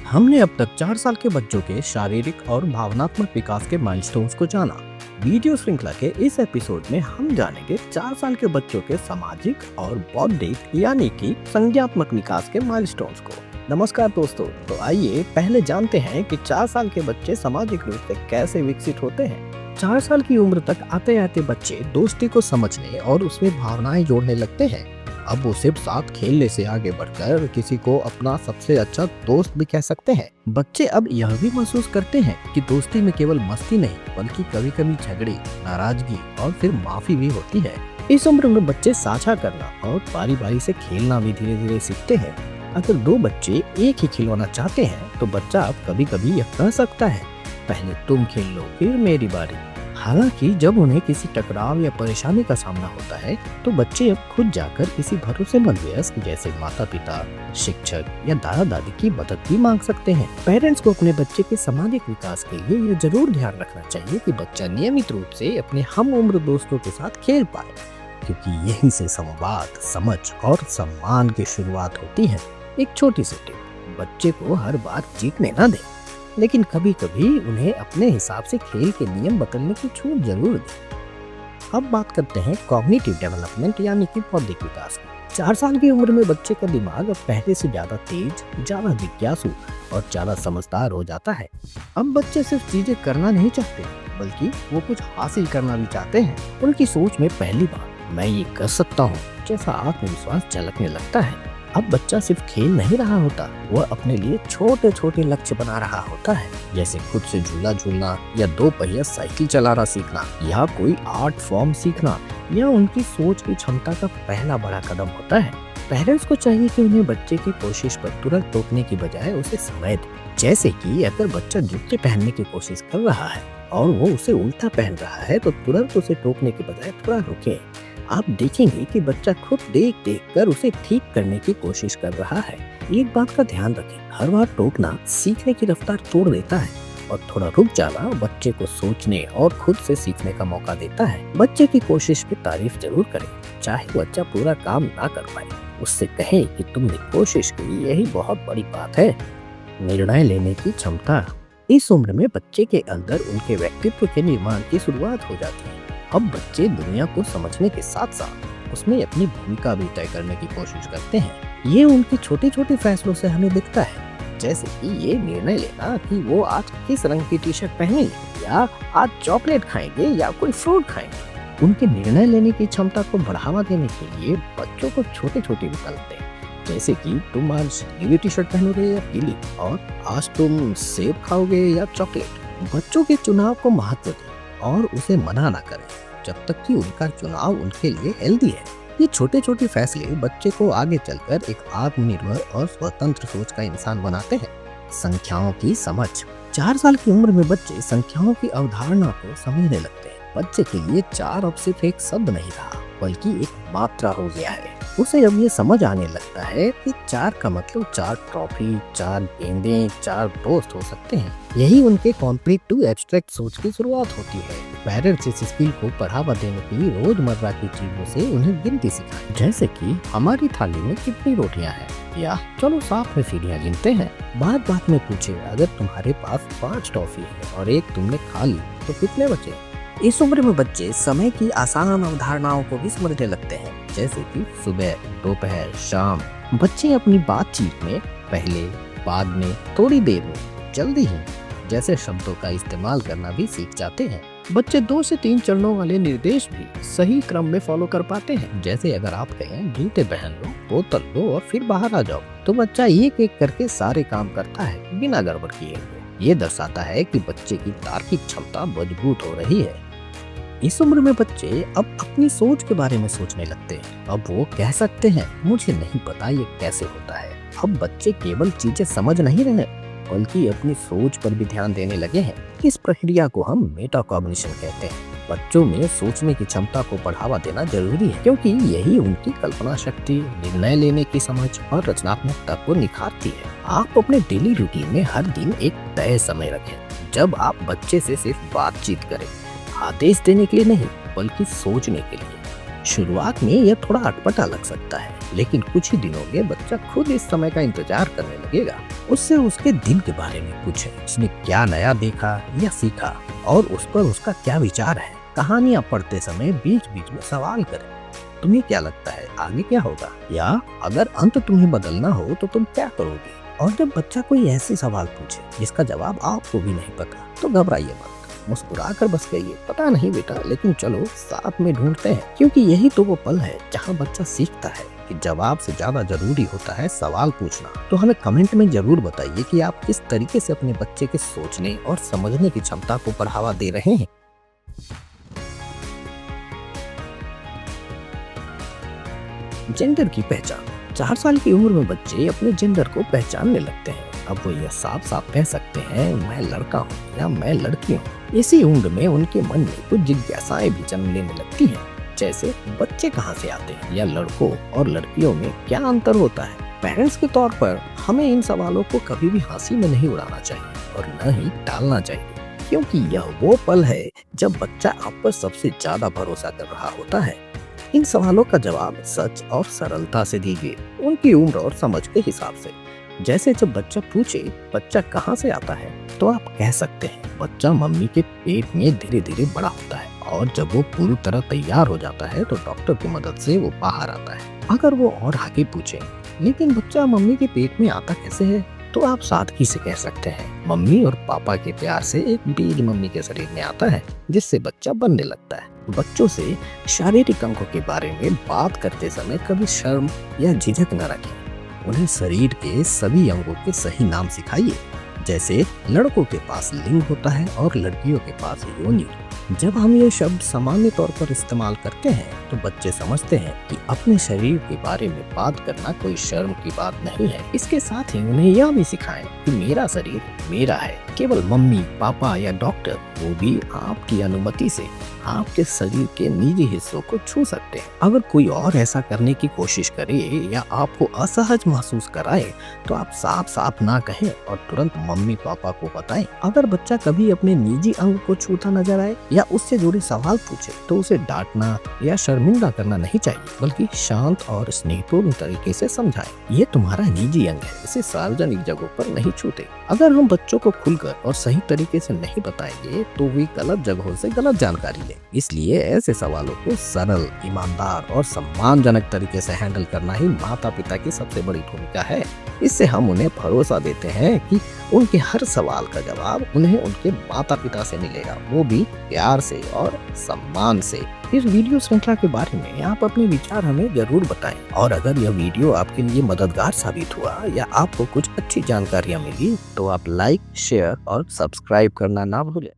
हमने अब तक 4 साल के बच्चों के शारीरिक और भावनात्मक विकास के माइलस्टोन्स को जाना। वीडियो श्रृंखला के इस एपिसोड में हम जानेंगे 4 साल के बच्चों के सामाजिक और बौद्धिक यानी कि संज्ञात्मक विकास के माइलस्टोन्स को। नमस्कार दोस्तों, तो आइए पहले जानते हैं कि 4 साल के बच्चे सामाजिक रूप से कैसे विकसित होते हैं। 4 साल की उम्र तक आते आते बच्चे दोस्ती को समझने और उसमें भावनाएं जोड़ने लगते हैं। अब वो सिर्फ साथ खेलने से आगे बढ़कर किसी को अपना सबसे अच्छा दोस्त भी कह सकते हैं। बच्चे अब यह भी महसूस करते हैं कि दोस्ती में केवल मस्ती नहीं बल्कि कभी कभी झगड़े, नाराजगी और फिर माफी भी होती है। इस उम्र में बच्चे साझा करना और बारी बारी से खेलना भी धीरे धीरे सीखते हैं। अगर दो बच्चे एक ही खिलौना चाहते हैं तो बच्चा अब कभी कभी यह कह सकता है, पहले तुम खेल लो फिर मेरी बारी। हालांकि जब उन्हें किसी टकराव या परेशानी का सामना होता है तो बच्चे अब खुद जाकर किसी भरोसेमंद वयस्क जैसे माता पिता, शिक्षक या दादा दादी की मदद भी मांग सकते हैं। पेरेंट्स को अपने बच्चे के सामाजिक विकास के लिए यह जरूर ध्यान रखना चाहिए कि बच्चा नियमित रूप से अपने हम उम्र दोस्तों के साथ खेल पाए, क्योंकि यहीं से संवाद, समझ और सम्मान की शुरुआत होती है। एक छोटी सी टिप, बच्चे को हर बार जीतने न दें, लेकिन कभी कभी उन्हें अपने हिसाब से खेल के नियम बदलने की छूट जरूर दें। अब बात करते हैं कॉग्निटिव डेवलपमेंट यानी कि बौद्धिक विकास की। 4 साल की उम्र में बच्चे का दिमाग अब पहले से ज्यादा तेज, ज्यादा जिज्ञासु और ज्यादा समझदार हो जाता है। अब बच्चे सिर्फ चीजें करना नहीं चाहते बल्कि वो कुछ हासिल करना भी चाहते हैं। उनकी सोच में पहली बार मैं ये कर सकता हूँ जैसा आत्मविश्वास झलकने लगता है। अब बच्चा सिर्फ खेल नहीं रहा होता, वह अपने लिए छोटे छोटे लक्ष्य बना रहा होता है, जैसे खुद से झूला झूलना या 2 पहिया साइकिल चलाना सीखना या कोई आर्ट फॉर्म सीखना। यह उनकी सोच की क्षमता का पहला बड़ा कदम होता है। पेरेंट्स को चाहिए कि उन्हें बच्चे की कोशिश पर तुरंत टोकने की बजाय उसे समय दें। जैसे कि अगर बच्चा जूते पहनने की कोशिश कर रहा है और वो उसे उल्टा पहन रहा है तो तुरंत उसे टोकने के बजाय थोड़ा रुके। आप देखेंगे कि बच्चा खुद देख देख कर उसे ठीक करने की कोशिश कर रहा है। एक बात का ध्यान रखें, हर बार टोकना सीखने की रफ्तार तोड़ देता है और थोड़ा रुक जाना बच्चे को सोचने और खुद से सीखने का मौका देता है। बच्चे की कोशिश की तारीफ जरूर करें, चाहे बच्चा पूरा काम ना कर पाए। उससे कहें कि तुमने कोशिश की, यही बहुत बड़ी बात है। निर्णय लेने की क्षमता, इस उम्र में बच्चे के अंदर उनके व्यक्तित्व के निर्माण की शुरुआत हो जाती है। अब बच्चे दुनिया को समझने के साथ साथ उसमें अपनी भूमिका भी तय करने की कोशिश करते हैं। ये उनके छोटे छोटे फैसलों से हमें दिखता है, जैसे कि ये निर्णय लेना कि वो आज किस रंग की टी शर्ट पहनेंगे या आज चॉकलेट खाएंगे या कोई फ्रूट खाएंगे। उनके निर्णय लेने की क्षमता को बढ़ावा देने के लिए बच्चों को छोटे छोटे विकल्प दें, जैसे कि तुम आज नीली टी शर्ट पहनोगे या पीली, और आज तुम सेब खाओगे या चॉकलेट। बच्चों के चुनाव को महत्व दें और उसे मना ना करें जब तक कि उनका चुनाव उनके लिए हेल्दी है। ये छोटे छोटे फैसले बच्चे को आगे चलकर एक आत्मनिर्भर और स्वतंत्र सोच का इंसान बनाते हैं। संख्याओं की समझ, 4 साल की उम्र में बच्चे संख्याओं की अवधारणा को समझने लगते हैं। बच्चे के लिए 4 अब सिर्फ एक शब्द नहीं रहा बल्कि एक मात्रा हो गया है। उसे अब ये समझ आने लगता है कि 4 का मतलब 4 ट्रॉफी, 4 गेंदें, 4 दोस्त हो सकते हैं। यही उनके कॉन्क्रीट टू एब्स्ट्रैक्ट सोच की शुरुआत होती है। पेरेंट्स इस स्किल को बढ़ावा देने के लिए रोजमर्रा की चीजों से उन्हें गिनती सिखाएं, जैसे कि हमारी थाली में कितनी रोटियां हैं या चलो साथ में सीढ़ियां गिनते हैं। बात बात में पूछे, अगर तुम्हारे पास 5 टॉफी है और एक तुमने खा ली तो कितने बचे। इस उम्र में बच्चे समय की आसान अवधारणाओं को भी समझने लगते हैं, जैसे कि सुबह, दोपहर, शाम। बच्चे अपनी बातचीत में पहले, बाद में, थोड़ी देर में, जल्दी ही जैसे शब्दों का इस्तेमाल करना भी सीख जाते हैं। बच्चे 2 से 3 चरणों वाले निर्देश भी सही क्रम में फॉलो कर पाते हैं, जैसे अगर आप कहें जूते पहन लो, बोतल लो और फिर बाहर आ जाओ, तो बच्चा एक एक करके सारे काम करता है बिना गड़बड़ किए हुए। ये दर्शाता है कि बच्चे की तार्किक क्षमता मजबूत हो रही है। इस उम्र में बच्चे अब अपनी सोच के बारे में सोचने लगते हैं। अब वो कह सकते हैं, मुझे नहीं पता ये कैसे होता है। अब बच्चे केवल चीजें समझ नहीं रहे बल्कि अपनी सोच पर भी ध्यान देने लगे हैं। इस प्रक्रिया को हम मेटाकॉग्निशन कहते हैं। बच्चों में सोचने की क्षमता को बढ़ावा देना जरूरी है, क्योंकि यही उनकी कल्पना शक्ति, निर्णय लेने की समझ और रचनात्मकता को निखारती है। आप अपने डेली रूटीन में हर दिन एक तय समय रखें जब आप बच्चे से सिर्फ बातचीत करें, आदेश देने के लिए नहीं बल्कि सोचने के लिए। शुरुआत में यह थोड़ा अटपटा लग सकता है, लेकिन कुछ ही दिनों में बच्चा खुद इस समय का इंतजार करने लगेगा। उससे उसके दिन के बारे में पूछें, उसने क्या नया देखा या सीखा और उस पर उसका क्या विचार है। कहानियाँ पढ़ते समय बीच बीच में सवाल करें, तुम्हें क्या लगता है आगे क्या होगा, या अगर अंत तुम्हें बदलना हो तो तुम क्या करोगे। और जब बच्चा कोई ऐसे सवाल पूछे जिसका जवाब आपको भी नहीं पता, तो घबराइए मत, मुस्कुराकर बस कहिए, पता नहीं बेटा, लेकिन चलो साथ में ढूंढते हैं। क्योंकि यही तो वो पल है जहाँ बच्चा सीखता है कि जवाब से ज्यादा जरूरी होता है सवाल पूछना। तो हमें कमेंट में जरूर बताइए कि आप किस तरीके से अपने बच्चे के सोचने और समझने की क्षमता को बढ़ावा दे रहे हैं। जेंडर की पहचान। 4 साल की उम्र में बच्चे अपने जेंडर को पहचानने लगते हैं। अब वो यह साफ साफ कह सकते हैं, मैं लड़का हूँ या मैं लड़की हूँ। इसी उम्र में उनके मन में कुछ जिज्ञासाएं भी जन्म लेने लगती हैं, जैसे बच्चे कहाँ से आते हैं या लड़कों और लड़कियों में क्या अंतर होता है। पेरेंट्स के तौर पर हमें इन सवालों को कभी भी हंसी में नहीं उड़ाना चाहिए और न ही टालना चाहिए, क्योंकि यह वो पल है जब बच्चा आप पर सबसे ज्यादा भरोसा कर रहा होता है। इन सवालों का जवाब सच और सरलता से दीजिए, उनकी उम्र और समझ के हिसाब से। जैसे जब बच्चा पूछे बच्चा कहाँ से आता है, तो आप कह सकते हैं बच्चा मम्मी के पेट में धीरे धीरे बड़ा होता है, और जब वो पूरी तरह तैयार हो जाता है तो डॉक्टर की मदद से वो बाहर आता है। अगर वो और आगे पूछे लेकिन बच्चा मम्मी के पेट में आता कैसे है, तो आप सादगी से कह सकते हैं मम्मी और पापा के प्यार से एक बीज मम्मी के शरीर में आता है, जिससे बच्चा बनने लगता है। बच्चों से शारीरिक अंगों के बारे में बात करते समय कभी शर्म या झिझक न रखें। उन्हें शरीर के सभी अंगों के सही नाम सिखाइए, जैसे लड़कों के पास लिंग होता है और लड़कियों के पास योनि। जब हम ये शब्द सामान्य तौर पर इस्तेमाल करते हैं तो बच्चे समझते हैं कि अपने शरीर के बारे में बात करना कोई शर्म की बात नहीं है। इसके साथ ही उन्हें यह भी सिखाएं कि मेरा शरीर मेरा है, केवल मम्मी पापा या डॉक्टर वो भी आपकी अनुमति से आपके शरीर के निजी हिस्सों को छू सकते हैं। अगर कोई और ऐसा करने की कोशिश करे या आपको असहज महसूस कराए तो आप साफ साफ ना कहें और तुरंत मम्मी पापा को बताएं। अगर बच्चा कभी अपने निजी अंग को छूता नजर आए या उससे जुड़े सवाल पूछे तो उसे डांटना या शर्मिंदा करना नहीं चाहिए, बल्कि शांत और स्नेहपूर्ण तरीके से समझाएं। ये तुम्हारा निजी अंग है, इसे सार्वजनिक जगहों पर नहीं छूते। अगर हम बच्चों को खुलकर और सही तरीके से नहीं बताएंगे तो वे गलत जगहों से गलत जानकारी लें। इसलिए ऐसे सवालों को सरल, ईमानदार और सम्मानजनक तरीके से हैंडल करना ही माता पिता की सबसे बड़ी भूमिका है। इससे हम उन्हें भरोसा देते हैं कि उनके हर सवाल का जवाब उन्हें उनके माता पिता से मिलेगा, वो भी प्यार से और सम्मान से। इस वीडियो श्रृंखला के बारे में आप अपने विचार हमें जरूर बताएं, और अगर यह वीडियो आपके लिए मददगार साबित हुआ या आपको कुछ अच्छी जानकारियां मिली तो आप लाइक, शेयर और सब्सक्राइब करना ना भूलें।